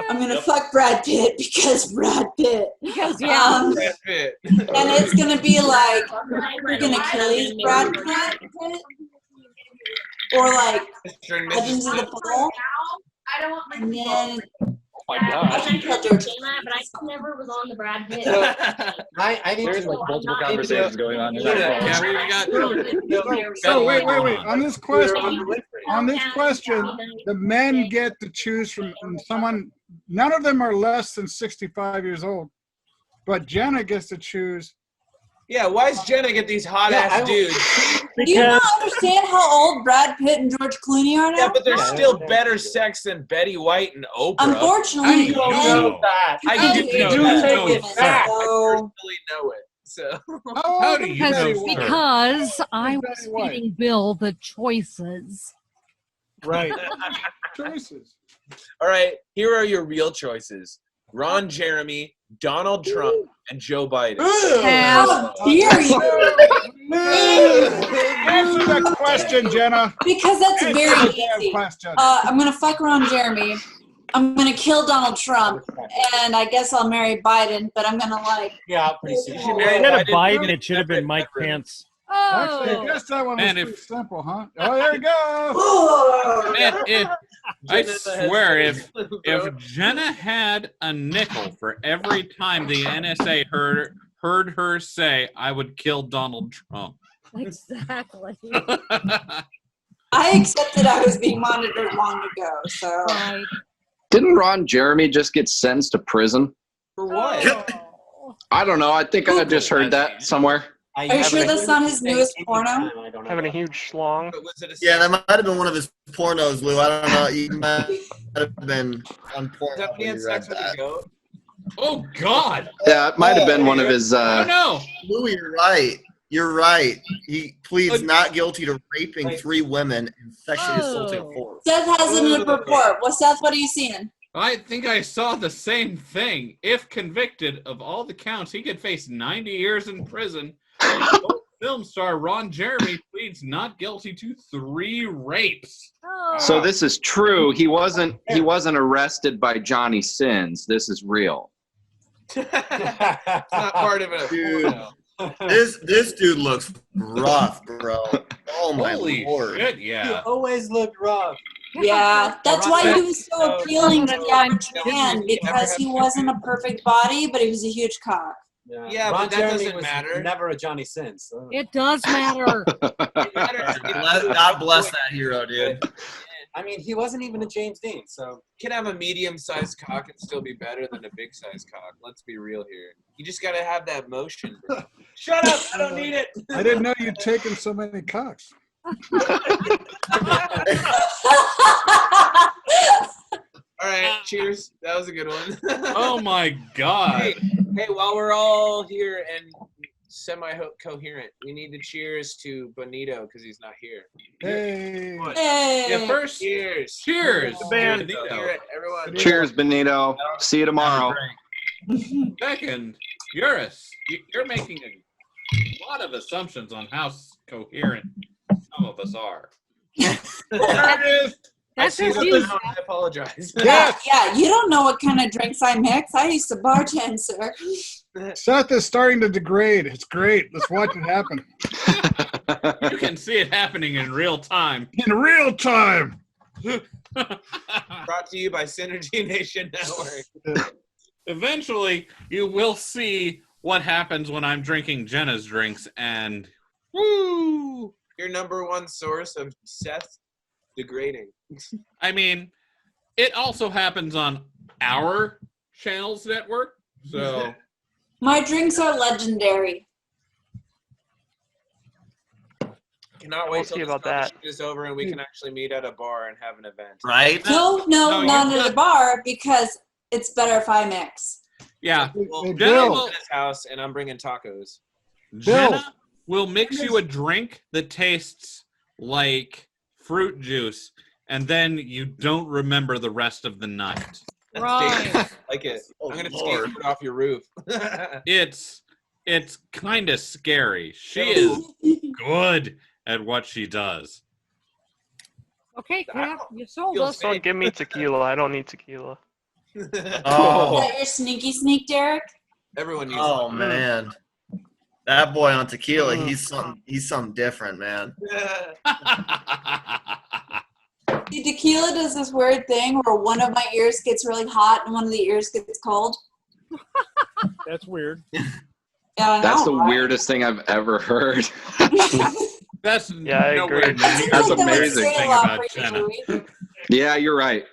I'm gonna fuck Brad Pitt because Brad Pitt. Because yeah. Brad Pitt. And it's gonna be like we're gonna kill Brad Pitt, or like Legends of the Fall. I don't want And then Oh my God. I can kill George. but I never was on the Brad Pitt. I need There's like multiple conversations going on. In that Yeah, phone. we got. So wait. On this question, the men get to choose from someone. None of them are less than 65 years old, but Jenna gets to choose. Yeah, why is Jenna get these hot ass dudes? Do you not understand how old Brad Pitt and George Clooney are now? Yeah, but there's still better sex than Betty White and Oprah. Unfortunately, I know that. I do know that. I personally know it. So How do you know? Because I was feeding Bill the choices. Right. Choices. All right, here are your real choices: Ron Jeremy, Donald Trump, and Joe Biden. How dare you? Answer that question, Jenna. Because that's Answer very the damn easy. question. I'm gonna fuck Ron Jeremy. I'm gonna kill Donald Trump, and I guess I'll marry Biden. But I'm gonna like. Yeah, pretty soon. Instead of Biden, it should have been Mike Pence. Actually, I guess that one was pretty simple, huh? Oh, there we go. Man, I swear, if Jenna had a nickel for every time the NSA heard her say, "I would kill Donald Trump." Exactly. I accepted I was being monitored long ago, so. Right. Didn't Ron Jeremy just get sentenced to prison? For what? I don't know. I think I just heard that somewhere. Are you sure that's not his newest porno? Having a huge schlong. Yeah, that might have been one of his pornos, Lou. I don't know. He might have been on porno when you read that. Oh, God. Yeah, it might have been one of his. Oh, no. Lou, you're right. You're right. He pleads not guilty to raping 3 women and sexually assaulting 4. Seth has it in the report. Well, Seth, what are you seeing? I think I saw the same thing. If convicted of all the counts, he could face 90 years in prison. Film star Ron Jeremy pleads not guilty to 3 rapes. So this is true. He wasn't arrested by Johnny Sins. This is real. It's not part of it. Dude, this dude looks rough, bro. Oh my Holy Lord. shit, yeah. You always look rough. Yeah, that's why he was so appealing to the average man, because he wasn't a perfect body, but he was a huge cock. Yeah, Ron but that Jeremy doesn't was matter. Never a Johnny Sins. So. It does matter. God bless that hero, dude. I mean, he wasn't even a James Dean, so. You can have a medium-sized cock and still be better than a big-sized cock. Let's be real here. You just gotta have that motion. Shut up! I don't need it. I didn't know you'd taken so many cocks. All right, cheers. That was a good one. Oh my God. Hey, while we're all here and semi-coherent, we need to cheers to Bonito because he's not here. Hey. Hey. Yeah, first, Cheers. cheers. band. Benito. Hear it, everyone. Cheers, Benito. See you tomorrow. Second, you're making a lot of assumptions on how coherent some of us are. There it is. That's I see just you. that now and I apologize. Yeah, you don't know what kind of drinks I mix. I used to bartend, sir. Seth is starting to degrade. It's great. Let's watch it happen. You can see it happening in real time. In real time. Brought to you by Synergy Nation Network. Eventually, you will see what happens when I'm drinking Jenna's drinks, and woo! Your number one source of Seth degrading. I mean, it also happens on our channel's network, so... My drinks are legendary. Cannot We'll wait till see this about that. competition is over and we can actually meet at a bar and have an event. Right? No, not at a bar because it's better if I mix. Yeah. Well, Hey, Jenna Bill. will at his house and I'm bringing tacos. Jenna will mix you a drink that tastes like fruit juice, and then you don't remember the rest of the night. That's Right. dangerous. Like it. I'm gonna Lord. skateboard off your roof. It's it's kind of scary. She is good at what she does. Okay, Cap, you sold Feels us. Don't give me tequila. I don't need tequila. Is Oh, that your sneaky sneak, Derek? Everyone needs oh man, that boy on tequila, he's something different, man. See, tequila does this weird thing where one of my ears gets really hot and one of the ears gets cold. That's weird. Yeah, I know, That's the right? weirdest thing I've ever heard. That's Yeah, I nowhere agree. near That's the amazing. thing about Jenna. Yeah, you're right.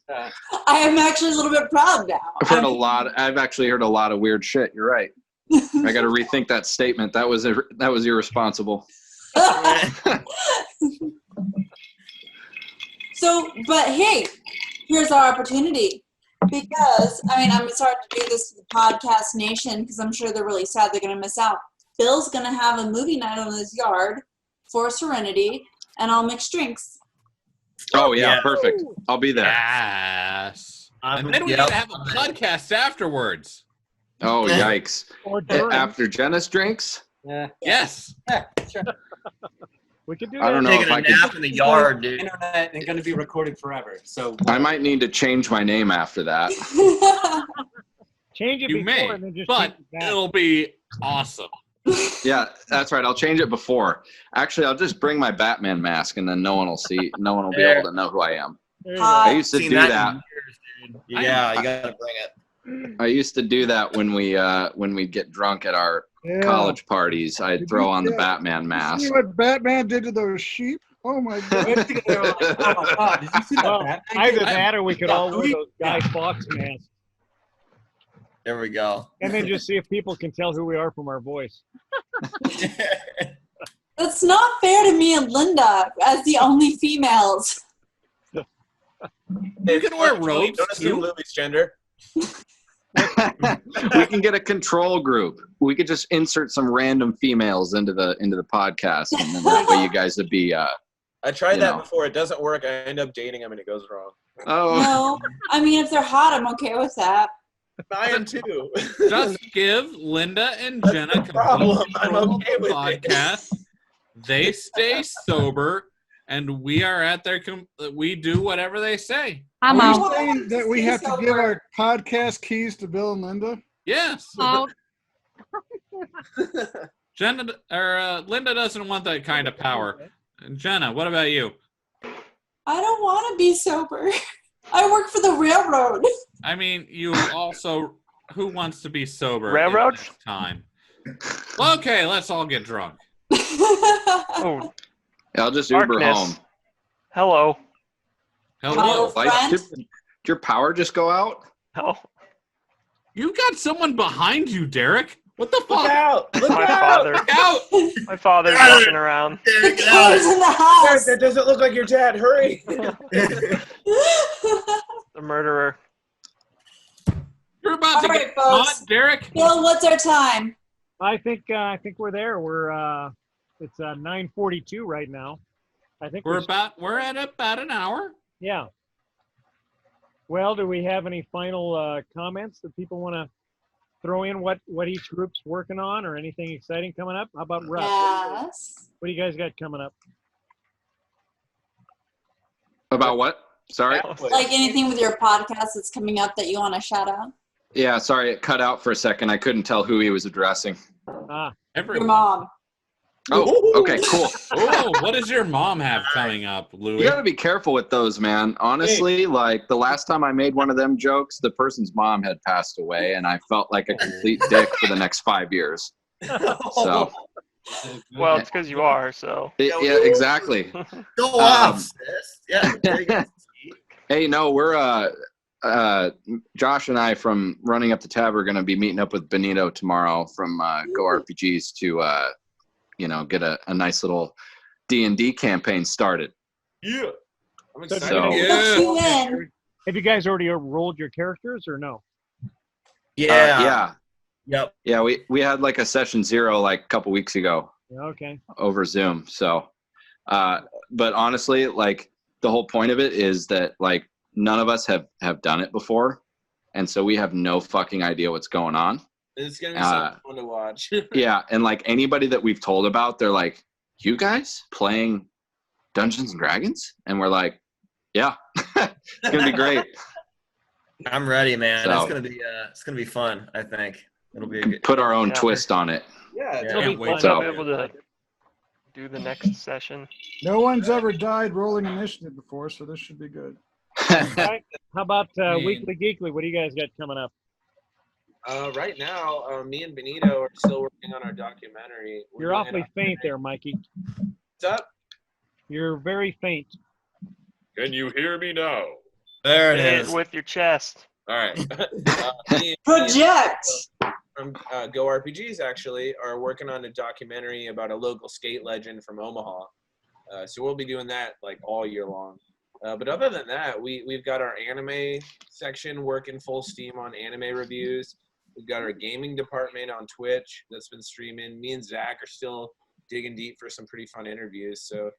I am actually a little bit proud now. I've actually heard a lot of weird shit. You're right. I got to rethink that statement. That was irresponsible. So, but hey, here's our opportunity. Because, I mean, I'm sorry to do this to the podcast nation because I'm sure they're really sad they're going to miss out. Bill's going to have a movie night on his yard for Serenity, and I'll mix drinks. Oh yeah, Yeah. perfect. I'll be there. Yes. And then we Yep. need to have a podcast afterwards. Oh yikes! Or during. After Jenna's drinks, Yes. We could do I don't that. know Taking if a I could. nap in the yard, dude. Internet and going to be recorded forever. So I might need to change my name after that. Change it You before may, and then just but change it back. it'll be awesome. Yeah, that's right. I'll change it before. Actually, I'll just bring my Batman mask, and then no one will be able to know who I am. There you go. I used to Seen do that that. in years, dude. Yeah, you gotta bring it. I used to do that when we'd get drunk at our Yeah. college parties. I'd Did throw you- on the yeah. Batman See mask. what Batman did to those sheep? Oh my god! They're like, oh my God, did you see that? Well, Batman? either that or we could all wear we- those Guy Fawkes masks There we go. and then just see if people can tell who we are from our voice. That's not fair to me and Linda as the only females. You can wear robes Don't assume too. Lily's gender. We can get a control group. We could just insert some random females into the podcast, and then that way you guys would be. I tried You that know. before. It doesn't work. I end up dating them and it goes wrong. Oh, No, I mean, if they're hot, I'm okay with that. I am too. Just give Linda and Jenna complete problem. I'm control of okay the with it. podcast. They stay sober, and we are at their. We do whatever they say. I'm Are out. you saying that we have to give our podcast keys to Bill and Linda? Yes. Out. Jenna or Linda doesn't want that kind of power. Jenna, what about you? I don't want to be sober. I work for the railroad. I mean, you also. Who wants to be sober? Railroad? at this time. Well, okay, let's all get drunk. Oh, I'll just Uber darkness. home. Hello. Hello. My Like, friend? did your power just go out? Oh, You got someone behind you, Derek. What the Look fuck? out! Look my out! father. Look out! My father's walking around. Derek, Who's in the Derek, house? that doesn't look like your dad. Hurry! The murderer. You're about All to right, get folks. caught, Derek. Bill, what's our time? I think we're there. It's 9:42 right now. I think We're at about an hour. yeah. Well, do we have any final comments that people want to throw in? What each group's working on, or anything exciting coming up? How about Russ? Yes. What do you guys got coming up? About what? Sorry. Like anything with your podcast that's coming up that you want to shout out? Yeah, sorry, it cut out for a second. I couldn't tell who he was addressing. Ah, Your Everyone. mom. Oh, okay, cool. Oh, what does your mom have coming up, Louis? You gotta be careful with those, man. Honestly, like the last time I made one of them jokes, the person's mom had passed away, and I felt like a complete dick for the next 5 years. So, Well, it's because you are, so. yeah, exactly. Go off, sis. Yeah. there you go. Hey, no, we're Josh and I from Running Up the Tab are gonna be meeting up with Benito tomorrow from Go RPGs to get a nice little D&D campaign started. Yeah. I'm So- excited. So Yeah. You in. have you guys already rolled your characters or no? Yeah. yeah, Yep. we had like a session 0 like a couple weeks ago Okay. over Zoom. So, but honestly, like the whole point of it is that like none of us have done it before, and so we have no fucking idea what's going on. It's gonna be so fun to watch. Yeah, and like anybody that we've told about, they're like, "You guys playing Dungeons and Dragons?" And we're like, "Yeah, it's gonna be great." I'm ready, man. So- It's gonna be fun. I think it'll be a good. Put our own Yeah. twist on it. Yeah, It'll be wait fun till- to be able to do the next session. No one's ever died rolling initiative before, so this should be good. All right. How about Man. Weekly Geekly? What do you guys got coming up? right now, me and Benito are still working on our documentary. We're You're doing awfully faint there, Mikey. What's up? You're very faint. Can you hear me now? There it Hit is. it with your chest. All right. Me and Project. from Go RPGs actually are working on a documentary about a local skate legend from Omaha. So we'll be doing that like all year long. But other than that, we've got our anime section working full steam on anime reviews. We've got our gaming department on Twitch that's been streaming. Me and Zach are still digging deep for some pretty fun interviews. So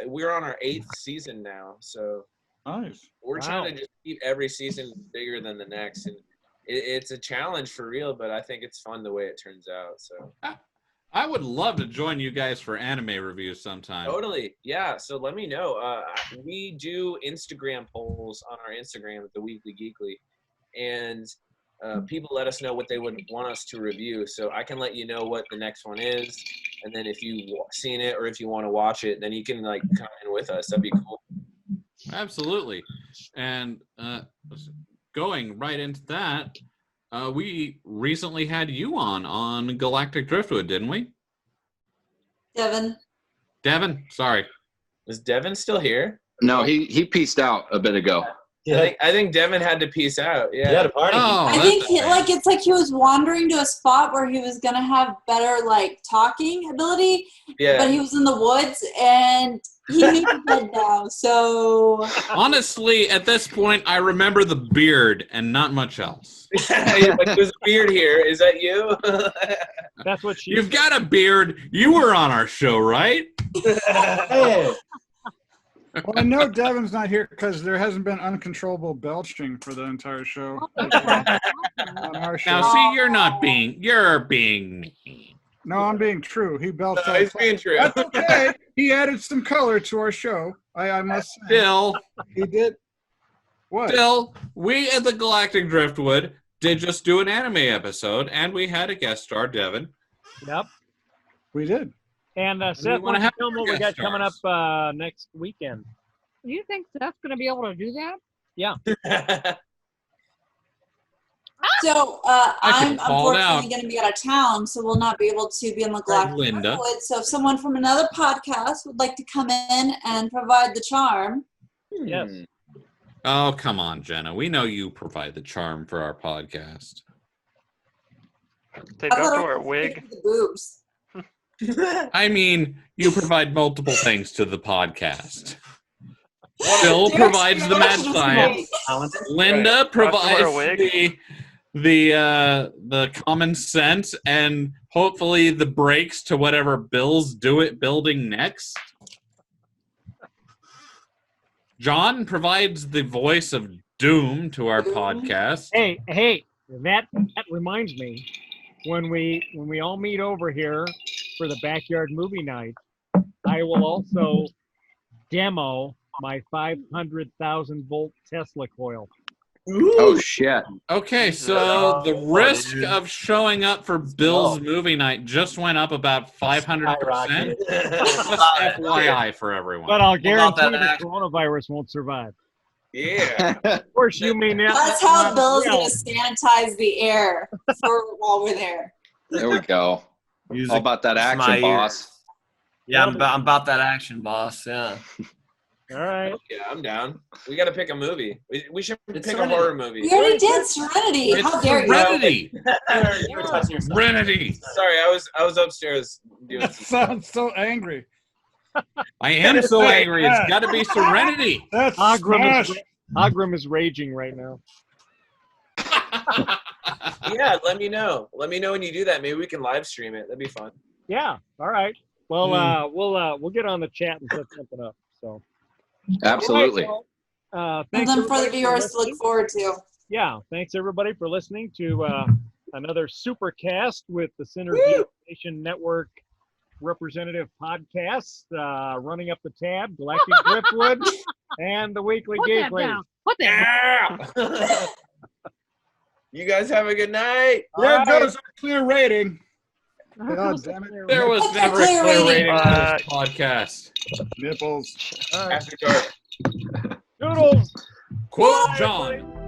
we're on our 8th season now. So Nice. we're Wow. trying to just keep every season bigger than the next. And it's a challenge for real, but I think it's fun the way it turns out. So I would love to join you guys for anime reviews sometime. totally. Yeah. So let me know. We do Instagram polls on our Instagram at the Weekly Geekly. And people let us know what they would want us to review. So I can let you know what the next one is. And then if you've seen it or if you want to watch it, then you can like come in with us. That'd be cool. Absolutely. And going right into that, we recently had you on Galactic Driftwood, didn't we? Devin, sorry. Is Devin still here? No, he pieced out a bit ago. I think Devin had to peace out. Yeah. He had a party. Oh, I think it's like he was wandering to a spot where he was gonna have better like talking ability, Yeah. but he was in the woods and he moved his head now. So Honestly, at this point, I remember the beard and not much else. Like, there's a beard here. Is that you? That's what she. You've got a beard. You were on our show, right? Hey, Well, I know Devin's not here because there hasn't been uncontrollable belching for the entire show. On our show. Now, see, you're being mean. No, I'm being true. He belched No, out. he's being true. That's okay. He added some color to our show. I must say. Still, He did. What? we at the Galactic Driftwood did just do an anime episode, and we had a guest star, Devin. Yep. We did. And we Seth, wanna why don't you have tell them what we got guest coming up next weekend? You think Seth's going to be able to do that? Yeah. So I I'm can call it out. unfortunately going to be out of town, so we'll not be able to be in the Galactic Linda. Driftwood. So if someone from another podcast would like to come in and provide the charm, Yes. Oh, come on, Jenna. We know you provide the charm for our podcast. Take I off thought to I wear a was wig. thinking the boobs. I mean, you provide multiple things to the podcast. Bill Their provides the mad explanation was science. great. Linda Right. Have to wear a provides wig. the common sense and hopefully the breaks to whatever Bill's building next. John provides the voice of doom to our Doom. podcast. Hey, that reminds me, when we all meet over here for the backyard movie night, I will also demo my 500,000 volt Tesla coil. Oh shit! Okay, so the risk of showing up for Bill's movie night just went up about 500%. Just FYI for everyone. But I'll about guarantee that the action? coronavirus won't survive. Yeah. Of course, you may not. That's how Bill's Yeah. going to sanitize the air while we're there. There we go. Music All about that to my action, ears. boss. Yeah, I'm about that action, boss. Yeah. All right. Yeah, I'm down. We got to pick a movie. We should It's pick a Serenity. horror movie. We already did Serenity. It's How dare you? Serenity. You were touching yourself. Serenity. Sorry, I was upstairs doing That some sounds so angry. I am so angry. It's got to be Serenity. That's Ogrim smash. is raging right now. Yeah, let me know. Let me know when you do that. Maybe we can live stream it. That'd be fun. Yeah. All right. Well, we'll get on the chat and set something up. So. Absolutely. All right, well, And thanks then for the everybody viewers to listening. look forward to. Yeah. Thanks everybody for listening to another Supercast with the Synergy Nation Network representative podcasts, running up the tab, Galactic Driftwood, and the Weekly Put that Gateway. down. Put that down. Yeah. You guys have a good night. There goes our clear rating. God damn it. There was What's never the a clear clear rating? rating for this podcast. Nipples. After dark. Doodles! Quote John.